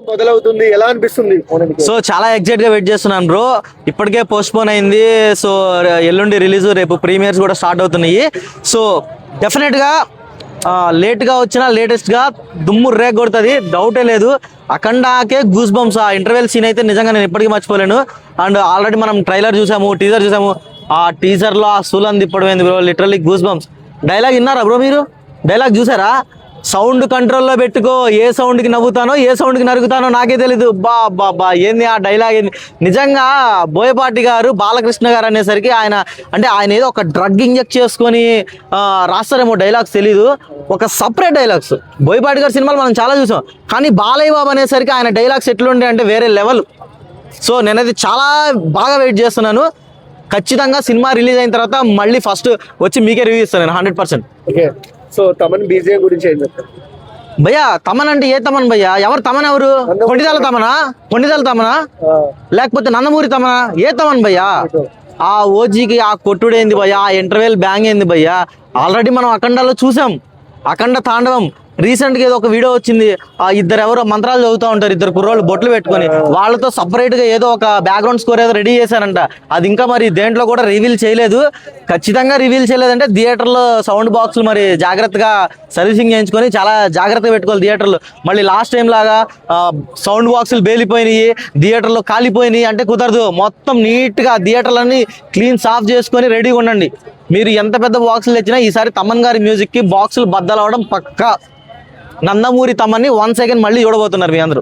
మొదలవుతుంది, ఎలా అనిపిస్తుంది? సో చాలా ఎగ్జైట్ గా వెయిట్ చేస్తున్నాను బ్రో. ఇప్పటికే పోస్ట్ పోన్ అయింది. సో ఎల్లుండి రిలీజ్, రేపు ప్రీమియర్స్ కూడా స్టార్ట్ అవుతున్నాయి. సో డెఫినెట్ గా లేట్ గా వచ్చినా లేటెస్ట్ గా దుమ్ము రేగ్ కొడుతుంది, డౌటే లేదు. అఖండాకే గూస్ బంప్స్. ఆ ఇంటర్వెల్ సీన్ అయితే నిజంగా నేను ఎప్పటికీ మర్చిపోలేను. అండ్ ఆల్రెడీ మనం ట్రైలర్ చూసాము, టీజర్ చూసాము. ఆ టీజర్ లో ఆ సూలం తిప్పడం ఏంది bro, literally goose bumps. Dialogue విన్నారా బ్రో మీరు? డైలాగ్ చూసారా? సౌండ్ కంట్రోల్లో పెట్టుకో, ఏ సౌండ్కి నవ్వుతానో ఏ సౌండ్కి నరుగుతానో నాకే తెలీదు. బా ఏంది ఆ డైలాగ్ ఏంది? నిజంగా బోయపాటి గారు, బాలకృష్ణ గారు అనేసరికి ఆయన ఏదో ఒక డ్రగ్ ఇంజెక్ట్ చేసుకొని రాస్తారేమో డైలాగ్స్ తెలీదు. ఒక సపరేట్ డైలాగ్స్. బోయపాటి గారి సినిమాలు మనం చాలా చూసాం, కానీ బాలయ్య బాబు అనేసరికి ఆయన డైలాగ్స్ ఎట్లుండే అంటే వేరే లెవెల్. సో నేనైతే చాలా బాగా వెయిట్ చేస్తున్నాను. ఖచ్చితంగా సినిమా రిలీజ్ అయిన తర్వాత మళ్ళీ ఫస్ట్ వచ్చి మీకే రివ్యూ ఇస్తాను నేను 100%. ఓకే, సో తమన్ బీజిఎం గురించి ఏం చెప్తారు భయ్యా? తమన్ అంటే ఏ తమన్ భయ్యా? ఎవరు తమన్? ఎవరు? కొండిదాల తమనా లేకపోతే నందమూరి తమనా? ఏ తమన్ భయ్యా? ఆ ఓజీకి ఆ కొట్టుడేంది భయ్యా? ఆ ఇంటర్వెల్ బ్యాంగ్ ఏంది భయ్యా? ఆల్రెడీ మనం అఖండాలో చూసాం, అఖండ తాండవం. రీసెంట్ గా ఏదో ఒక వీడియో వచ్చింది, ఇద్దరు ఎవరో మంత్రాలు చదువుతూ ఉంటారు, ఇద్దరు కుర్రోళ్ళు బొట్లు పెట్టుకొని, వాళ్ళతో సపరేట్ గా ఏదో ఒక బ్యాక్గ్రౌండ్ స్కోర్ ఏదో రెడీ చేశారంట. అది ఇంకా మరి దేంట్లో కూడా రివీల్ చేయలేదు. ఖచ్చితంగా రివీల్ చేయలేదంటే థియేటర్లో సౌండ్ బాక్సులు మరి జాగ్రత్తగా సర్వీసింగ్ చేయించుకొని చాలా జాగ్రత్తగా పెట్టుకోవాలి థియేటర్లు. మళ్ళీ లాస్ట్ టైం లాగా సౌండ్ బాక్సులు బేలిపోయినాయి, థియేటర్లో కాలిపోయినాయి అంటే కుదరదు. మొత్తం నీట్ గా థియేటర్లన్నీ క్లీన్ సాఫ్ చేసుకొని రెడీగా ఉండండి. మీరు ఎంత పెద్ద బాక్సులు తెచ్చినా ఈసారి తమన్ గారి మ్యూజిక్ కి బాక్సులు బద్దలవడం పక్కా. నందమూరి తమన్ని 1 సెకండ్ మళ్ళీ చూడబోతున్నారు మీ అందరూ.